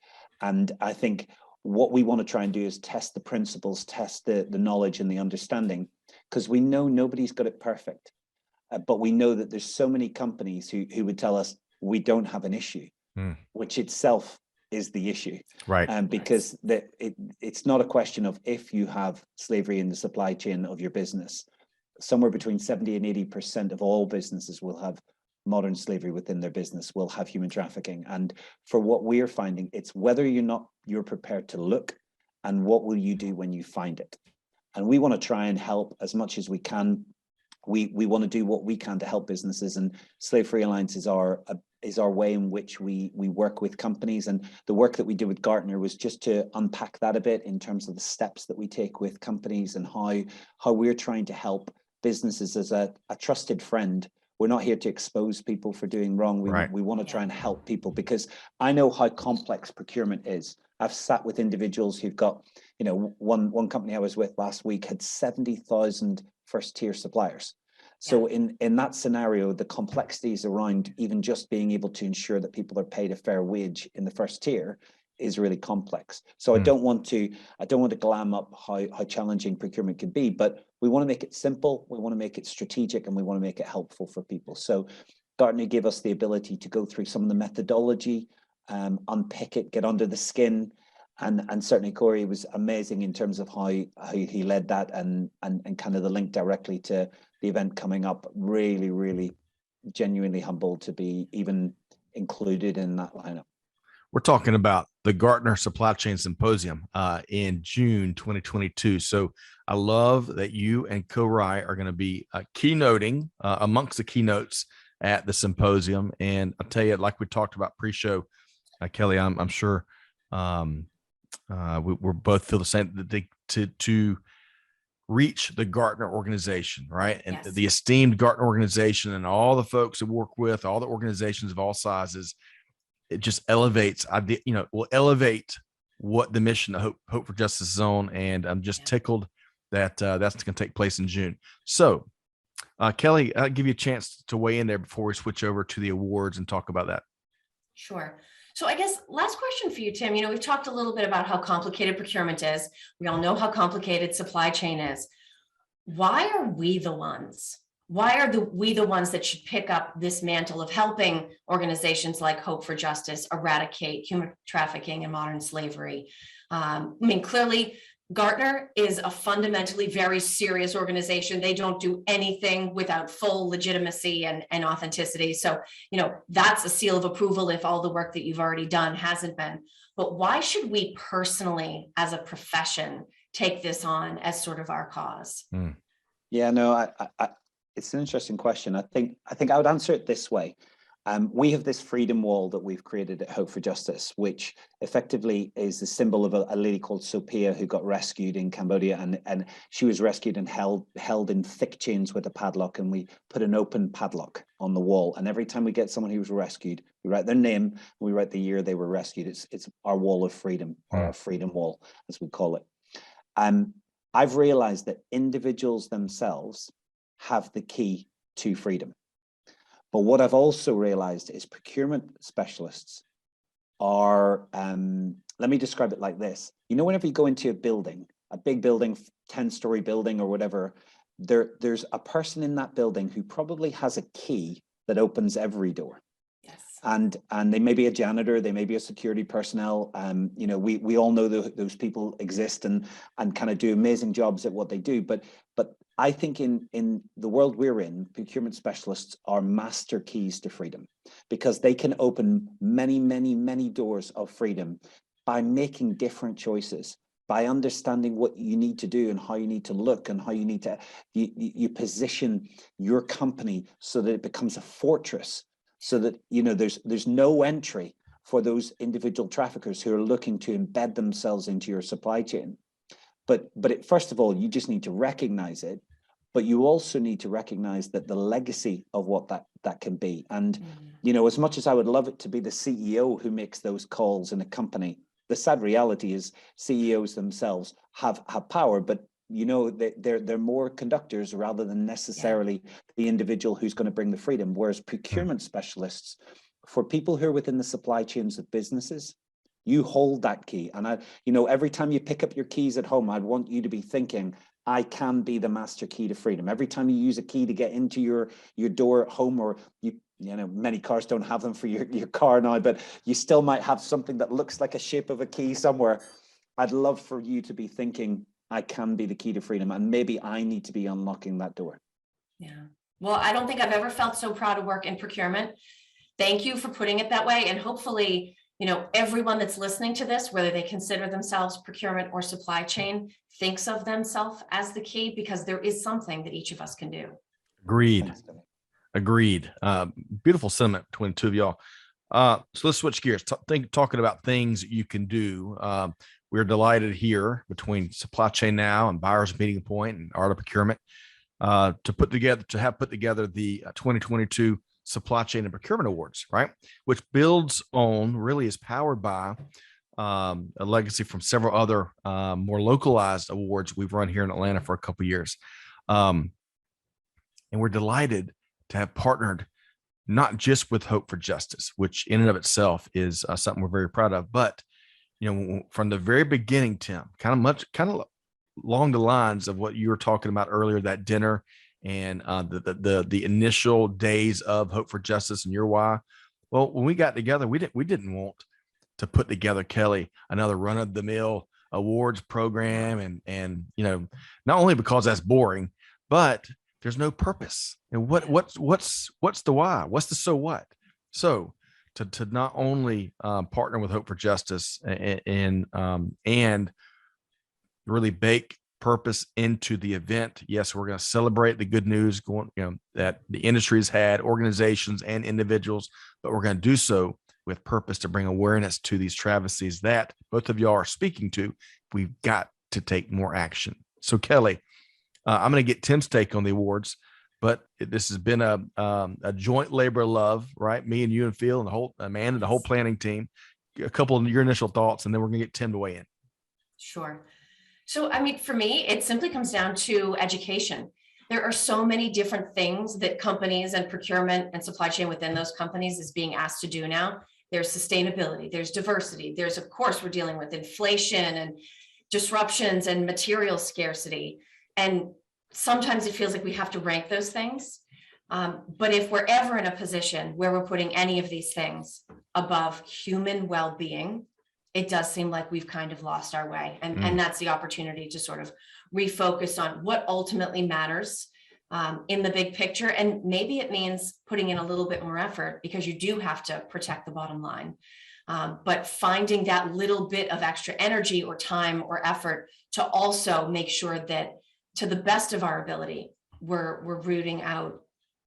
And I think what we want to try and do is test the principles, test the knowledge and the understanding, because we know nobody's got it perfect. But we know that there's so many companies who would tell us we don't have an issue, which itself is the issue. Right. Because it's not a question of if you have slavery in the supply chain of your business. Somewhere between 70 and 80% of all businesses will have modern slavery within their business, will have human trafficking. And for what we're finding, it's whether you're prepared to look, and what will you do when you find it. And we want to try and help as much as we can. We want to do what we can to help businesses, and Slave Free Alliance is our way in which we work with companies. And the work that we did with Gartner was just to unpack that a bit in terms of the steps that we take with companies and how we're trying to help businesses as a trusted friend. We're not here to expose people for doing wrong. We want to try and help people, because I know how complex procurement is. I've sat with individuals who've got, one company I was with last week had 70,000 first tier suppliers. So in that scenario, the complexities around even just being able to ensure that people are paid a fair wage in the first tier is really complex. So I don't want to glam up how challenging procurement can be, but we want to make it simple, we want to make it strategic, and we want to make it helpful for people. So Gartner gave us the ability to go through some of the methodology, unpick it, get under the skin. And certainly Corey was amazing in terms of how he led that, and kind of the link directly to the event coming up. Really, really genuinely humbled to be even included in that lineup. We're talking about the Gartner Supply Chain Symposium in June 2022. So I love that you and Korai are going to be keynoting amongst the keynotes at the symposium. And I'll tell you, like we talked about pre-show, Kelly, I'm sure we're both feel the same, that to reach the Gartner organization, right? And Yes. the esteemed Gartner organization and all the folks that work with all the organizations of all sizes, it just elevates, will elevate what the mission of Hope for Justice is on. And I'm just tickled that that's going to take place in June. So, Kelly, I'll give you a chance to weigh in there before we switch over to the awards and talk about that. Sure. So I guess last question for you, Tim. We've talked a little bit about how complicated procurement is. We all know how complicated supply chain is. Why are we the ones? Why are we the ones that should pick up this mantle of helping organizations like Hope for Justice eradicate human trafficking and modern slavery? Clearly, Gartner is a fundamentally very serious organization. They don't do anything without full legitimacy and authenticity. So, that's a seal of approval if all the work that you've already done hasn't been. But why should we personally, as a profession, take this on as sort of our cause? Yeah, no, it's an interesting question. I think I would answer it this way. We have this freedom wall that we've created at Hope for Justice, which effectively is the symbol of a lady called Sophia who got rescued in Cambodia, and she was rescued and held in thick chains with a padlock, and we put an open padlock on the wall. And every time we get someone who was rescued, we write their name and we write the year they were rescued. It's our wall of freedom, or our freedom wall, as we call it. I've realized that individuals themselves have the key to freedom. But what I've also realized is procurement specialists are, let me describe it like this. Whenever you go into a building, a big building, 10-story building or whatever, there's a person in that building who probably has a key that opens every door. Yes. And they may be a janitor, they may be a security personnel. We all know those people exist and kind of do amazing jobs at what they do. But I think in the world we're in, procurement specialists are master keys to freedom, because they can open many, many, many doors of freedom by making different choices, by understanding what you need to do and how you need to look and how you need to, you position your company so that it becomes a fortress, so that, there's no entry for those individual traffickers who are looking to embed themselves into your supply chain. But first of all, you just need to recognize it, but you also need to recognize that the legacy of what that can be. And, as much as I would love it to be the CEO who makes those calls in a company, the sad reality is CEOs themselves have power, but they're more conductors rather than necessarily the individual who's going to bring the freedom. Whereas procurement specialists, for people who are within the supply chains of businesses, you hold that key. And every time you pick up your keys at home, I'd want you to be thinking, I can be the master key to freedom. Every time you use a key to get into your door at home, or many cars don't have them for your car now, but you still might have something that looks like a shape of a key somewhere. I'd love for you to be thinking, I can be the key to freedom, and maybe I need to be unlocking that door. Yeah. Well, I don't think I've ever felt so proud to work in procurement. Thank you for putting it that way. And hopefully, everyone that's listening to this, whether they consider themselves procurement or supply chain, thinks of themselves as the key, because there is something that each of us can do. Agreed. Beautiful sentiment between the two of y'all. So let's switch gears. Talking about things that you can do. We're delighted here between Supply Chain Now and Buyers Meeting Point and Art of Procurement to have put together the 2022 Supply Chain and Procurement Awards, right? Which builds on, really is powered by a legacy from several other more localized awards we've run here in Atlanta for a couple of years. And we're delighted to have partnered not just with Hope for Justice, which in and of itself is something we're very proud of, but from the very beginning, Tim, kind of along the lines of what you were talking about earlier, that dinner and the initial days of Hope for Justice and your why. Well, when we got together, we didn't want to put together, Kelly, another run of the mill awards program, and not only because that's boring, but there's no purpose. And what's the why? What's the so what? So to not only partner with Hope for Justice and really bake purpose into the event. Yes, we're going to celebrate the good news that the industry has had, organizations and individuals, but we're going to do so with purpose to bring awareness to these travesties that both of y'all are speaking to. We've got to take more action. So Kelly, I'm going to get Tim's take on the awards, but this has been a joint labor of love, right? Me and you and Phil and the whole Amanda, the whole planning team. A couple of your initial thoughts, and then we're going to get Tim to weigh in. Sure. So, I mean, for me, it simply comes down to education. There are so many different things that companies and procurement and supply chain within those companies is being asked to do now. There's sustainability, there's diversity, there's, of course, we're dealing with inflation and disruptions and material scarcity. And sometimes it feels like we have to rank those things. But if we're ever in a position where we're putting any of these things above human well-being, it does seem like we've kind of lost our way. And that's the opportunity to sort of refocus on what ultimately matters in the big picture. And maybe it means putting in a little bit more effort because you do have to protect the bottom line. But finding that little bit of extra energy or time or effort to also make sure that to the best of our ability, we're rooting out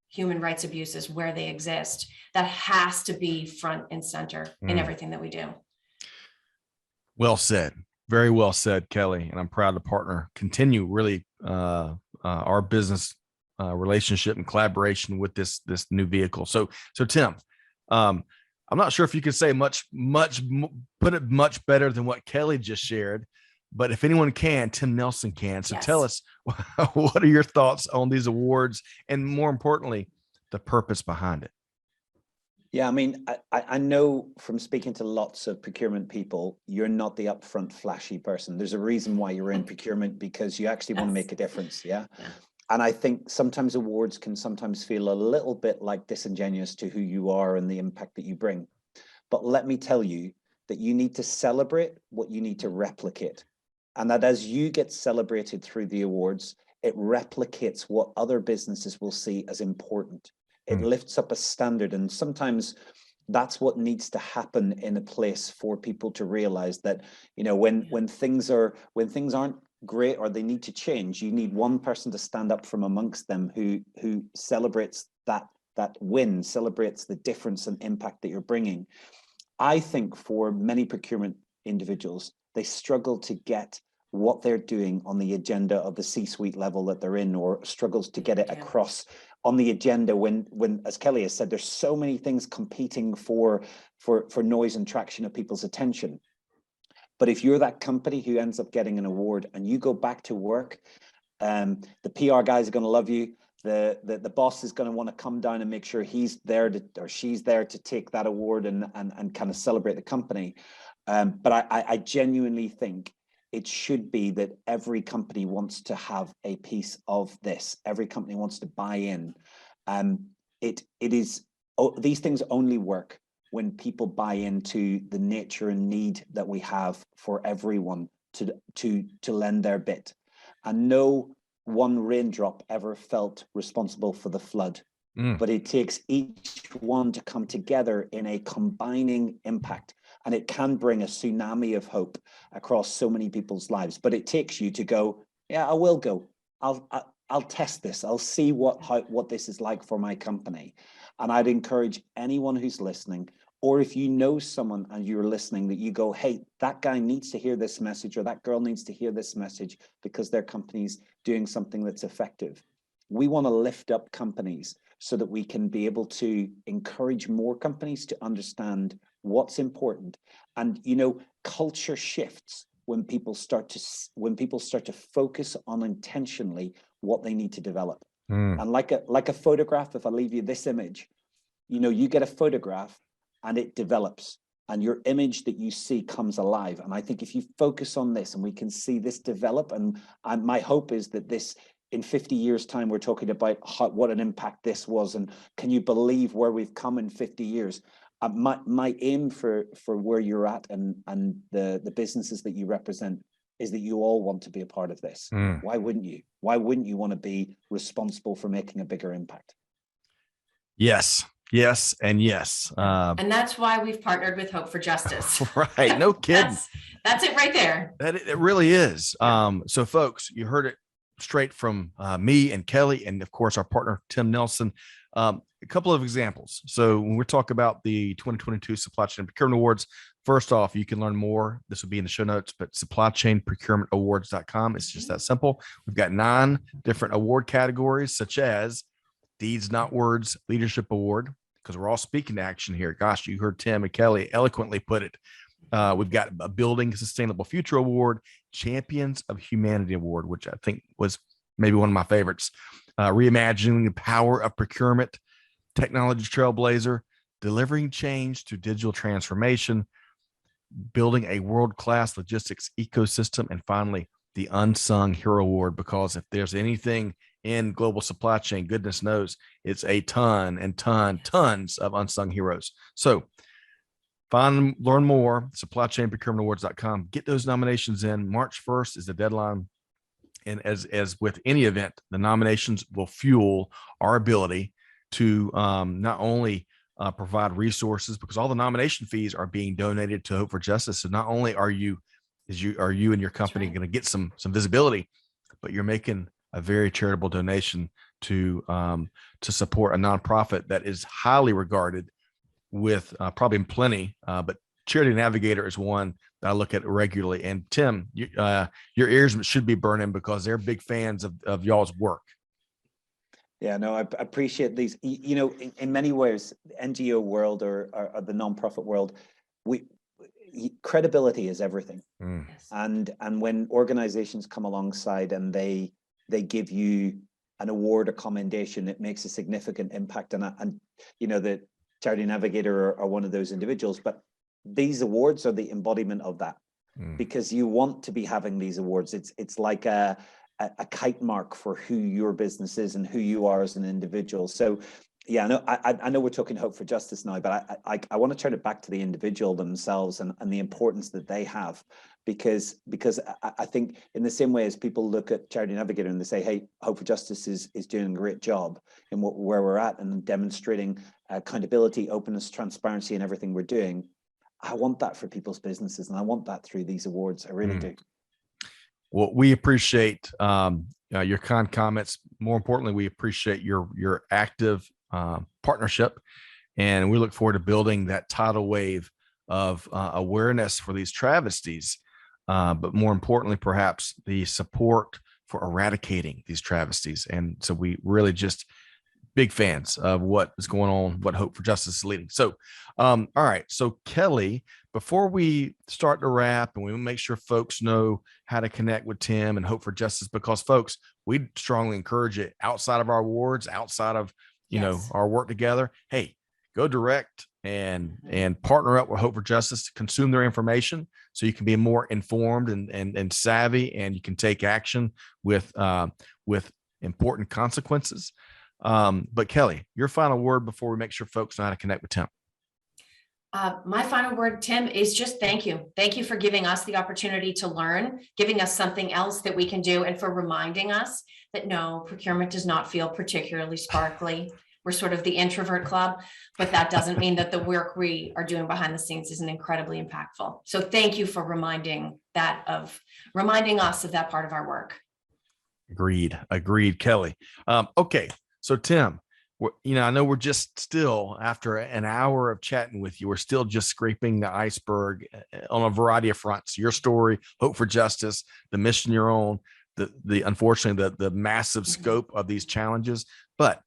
human rights abuses where they exist. That has to be front and center in everything that we do. Well said. Very well said, Kelly. And I'm proud to partner, continue really our business relationship and collaboration with this new vehicle. So Tim, I'm not sure if you could say put it much better than what Kelly just shared, but if anyone can, Tim Nelson can. So Tell us, what are your thoughts on these awards, and more importantly, the purpose behind it? Yeah, I mean, I know from speaking to lots of procurement people, you're not the upfront flashy person. There's a reason why you're in procurement, because you actually want to make a difference. Yeah. And I think sometimes awards can sometimes feel a little bit like disingenuous to who you are and the impact that you bring. But let me tell you that you need to celebrate what you need to replicate. And that as you get celebrated through the awards, it replicates what other businesses will see as important. It lifts up a standard. And sometimes that's what needs to happen in a place for people to realize that, you know, when things aren't great or they need to change, you need one person to stand up from amongst them who celebrates that win, celebrates the difference and impact that you're bringing. I think for many procurement individuals, they struggle to get what they're doing on the agenda of the C-suite level that they're in, or struggles to get it across on the agenda when, as Kelly has said, there's so many things competing for noise and traction of people's attention. But if you're that company who ends up getting an award and you go back to work, the PR guys are going to love you. The boss is going to want to come down and make sure he's there or she's there to take that award and kind of celebrate the company. But I genuinely think it should be that every company wants to have a piece of this. Every company wants to buy in. These things only work when people buy into the nature and need that we have for everyone to lend their bit. And no one raindrop ever felt responsible for the flood, but it takes each one to come together in a combining impact. And it can bring a tsunami of hope across so many people's lives. But it takes you to go, yeah, I will go. I'll test this. I'll see what this is like for my company. And I'd encourage anyone who's listening, or if you know someone and you're listening, that you go, hey, that guy needs to hear this message, or that girl needs to hear this message because their company's doing something that's effective. We want to lift up companies so that we can be able to encourage more companies to understand what's important. And, you know, culture shifts when people start to focus on intentionally what they need to develop. And like a photograph, if I leave you this image, you know, you get a photograph and it develops and your image that you see comes alive. And I think if you focus on this and we can see this develop, and my hope is that this, in 50 years time, we're talking about what an impact this was. And can you believe where we've come in 50 years? My aim for where you're at and the businesses that you represent is that you all want to be a part of this. Why wouldn't you? Why wouldn't you want to be responsible for making a bigger impact? Yes, and yes. And that's why we've partnered with Hope for Justice. Right. No kidding. That's it right there. It really is. So folks, you heard it straight from me and Kelly, and of course our partner, Tim Nelson. a couple of examples. So when we talk about the 2022 Supply Chain Procurement Awards, first off, you can learn more. This will be in the show notes, but supplychainprocurementawards.com. It's just that simple. We've got 9 different award categories, such as Deeds Not Words Leadership Award, because we're all speaking to action here. Gosh, you heard Tim and Kelly eloquently put it. We've got a Building Sustainable Future Award, Champions of Humanity Award, which I think was maybe one of my favorites. Reimagining the Power of Procurement, Technology Trailblazer, Delivering Change through Digital Transformation, Building a World-Class Logistics Ecosystem, and finally, the Unsung Hero Award, because if there's anything in global supply chain, goodness knows, it's a tons of unsung heroes. So learn more, supplychainprocurementawards.com. Get those nominations in. March 1st is the deadline. And as with any event, the nominations will fuel our ability to not only provide resources, because all the nomination fees are being donated to Hope for Justice. So not only are you and your company going to get some visibility, but you're making a very charitable donation to support a nonprofit that is highly regarded with probably plenty, but Charity Navigator is one that I look at regularly. And Tim, your ears should be burning because they're big fans of y'all's work. Yeah, no, I appreciate these. You know, in many ways, the NGO world or the nonprofit world, credibility is everything. Yes. And when organizations come alongside and they give you an award or commendation, it makes a significant impact. And you know, the Charity Navigator are one of those individuals, but these awards are the embodiment of that, because you want to be having these awards. It's like a kite mark for who your business is and who you are as an individual. So yeah, I know we're talking Hope for Justice now, but I want to turn it back to the individual themselves and the importance that they have, because I think in the same way as people look at Charity Navigator and they say, hey, Hope for Justice is doing a great job in where we're at and demonstrating accountability, openness, transparency in everything we're doing. I want that for people's businesses, and I want that through these awards. I really do. Well, we appreciate your kind comments. More importantly, we appreciate your active partnership, and we look forward to building that tidal wave of awareness for these travesties, but more importantly, perhaps the support for eradicating these travesties. And so we really just big fans of what is going on, what Hope for Justice is leading. So, all right. So Kelly, before we start to wrap, and we make sure folks know how to connect with Tim and Hope for Justice, because folks, we strongly encourage it outside of our awards, outside of, you know, our work together. Hey, go direct and partner up with Hope for Justice to consume their information so you can be more informed and savvy, and you can take action with important consequences. But Kelly, your final word before we make sure folks know how to connect with Tim. My final word, Tim, is just thank you. Thank you for giving us the opportunity to learn, giving us something else that we can do, and for reminding us that no, procurement does not feel particularly sparkly. We're sort of the introvert club, but that doesn't mean that the work we are doing behind the scenes isn't incredibly impactful. So thank you for reminding us of that part of our work. Agreed, Kelly. Okay. So Tim, I know we're just still, after an hour of chatting with you, we're still just scraping the iceberg on a variety of fronts. Your story, Hope for Justice, the mission you're on, unfortunately the massive scope of these challenges. But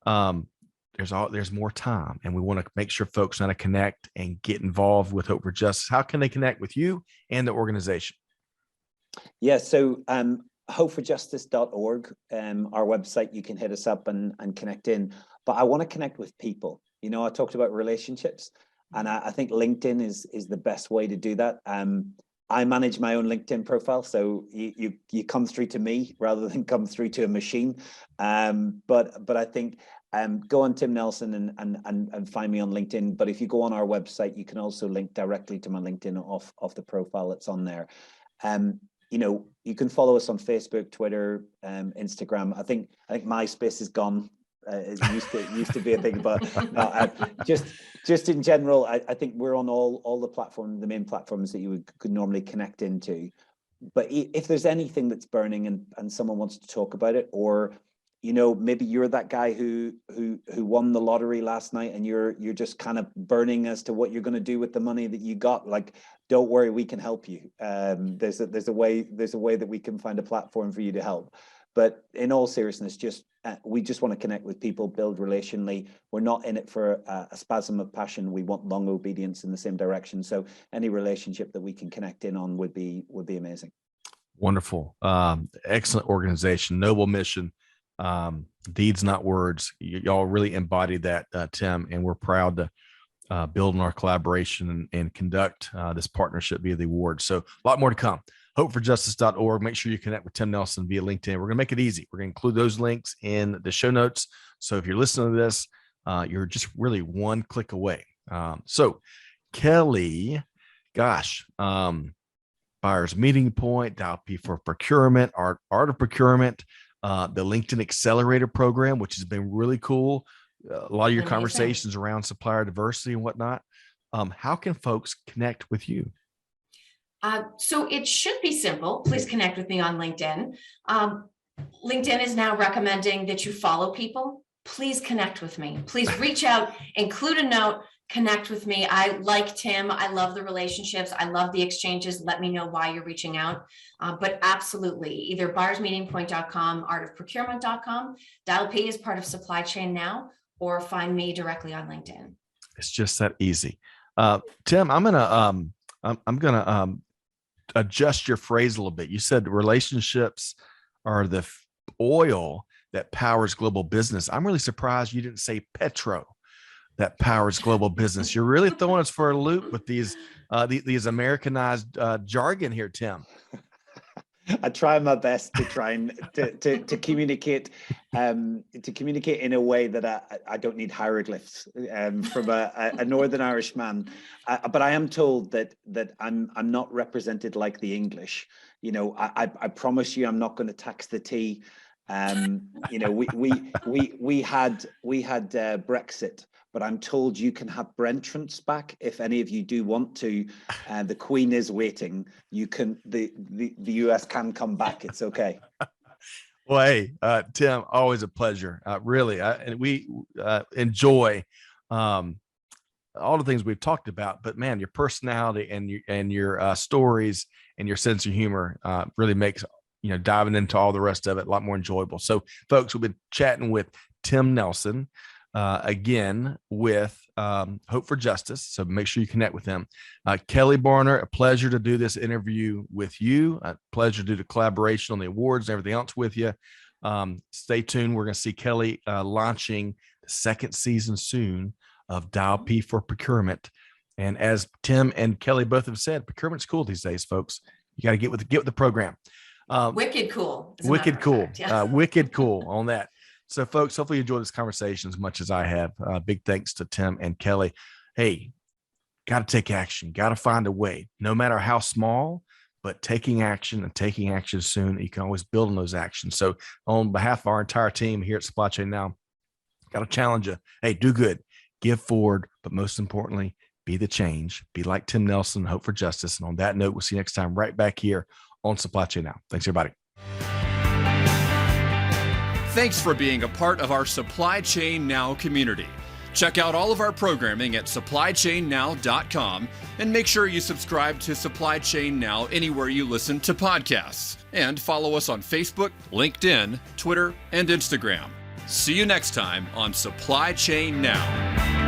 there's more time, and we want to make sure folks know how to connect and get involved with Hope for Justice. How can they connect with you and the organization? Yeah, so hopeforjustice.org, our website, you can hit us up and connect in. But I want to connect with people. You know, I talked about relationships, and I think LinkedIn is the best way to do that. I manage my own LinkedIn profile, so you come through to me rather than come through to a machine. But I think go on Tim Nelson and find me on LinkedIn. But if you go on our website, you can also link directly to my LinkedIn off the profile that's on there. You know, you can follow us on Facebook, Twitter, Instagram. I think MySpace is gone. It used to be a thing, but no, just in general, I think we're on all the platforms, the main platforms that you could normally connect into. But if there's anything that's burning and someone wants to talk about it, or maybe you're that guy who won the lottery last night, and you're just kind of burning as to what you're going to do with the money that you got. Like, don't worry, we can help you. There's a way that we can find a platform for you to help. But in all seriousness, we just want to connect with people, build relationally. We're not in it for a spasm of passion. We want long obedience in the same direction. So any relationship that we can connect in on would be amazing. Wonderful. Excellent organization, noble mission, deeds, not words. Y'all really embodied that, Tim, and we're proud to build on our collaboration and conduct this partnership via the award. So a lot more to come. hopeforjustice.org. Make sure you connect with Tim Nelson via LinkedIn. We're going to make it easy. We're going to include those links in the show notes. So if you're listening to this, you're just really one click away. So Kelly, gosh, Buyer's Meeting Point, Dial P for Procurement, Art of Procurement, the LinkedIn Accelerator Program, which has been really cool. A lot of your conversations around supplier diversity and whatnot. How can folks connect with you? So it should be simple. Please connect with me on LinkedIn. LinkedIn is now recommending that you follow people. Please connect with me. Please reach out, include a note, connect with me. I like Tim. I love the relationships. I love the exchanges. Let me know why you're reaching out. But absolutely, either buyersmeetingpoint.com, artofprocurement.com, Dial P is part of Supply Chain Now, or find me directly on LinkedIn. It's just that easy. Tim, I'm gonna adjust your phrase a little bit. You said relationships are the oil that powers global business. I'm really surprised you didn't say petro that powers global business. You're really throwing us for a loop with these Americanized jargon here, Tim. I try my best to try and to communicate in a way that I don't need hieroglyphs from a Northern Irish man, but I am told that I'm not represented like the English. I promise you, I'm not going to tax the tea. We had Brexit, but I'm told you can have Brentrance back if any of you do want to. The Queen is waiting. You can. The US can come back. It's okay. Well, hey, Tim, always a pleasure. Really, and we enjoy all the things we've talked about. But man, your personality and your stories and your sense of humor really makes diving into all the rest of it a lot more enjoyable. So, folks, we've been chatting with Tim Nelson. Again with Hope for Justice. So make sure you connect with them. Kelly Barner, a pleasure to do this interview with you. A pleasure to do the collaboration on the awards and everything else with you. Stay tuned. We're going to see Kelly launching the second season soon of Dial P for Procurement. And as Tim and Kelly both have said, procurement's cool these days, folks. You got to get with the program. Wicked cool. Wicked cool. Yeah. Wicked cool on that. So, folks, hopefully you enjoyed this conversation as much as I have. Big thanks to Tim and Kelly. Hey, got to take action. Got to find a way, no matter how small, but taking action and taking action soon. You can always build on those actions. So, on behalf of our entire team here at Supply Chain Now, got to challenge you. Hey, do good, give forward, but most importantly, be the change. Be like Tim Nelson, Hope for Justice. And on that note, we'll see you next time right back here on Supply Chain Now. Thanks, everybody. Thanks for being a part of our Supply Chain Now community. Check out all of our programming at supplychainnow.com and make sure you subscribe to Supply Chain Now anywhere you listen to podcasts. And follow us on Facebook, LinkedIn, Twitter, and Instagram. See you next time on Supply Chain Now.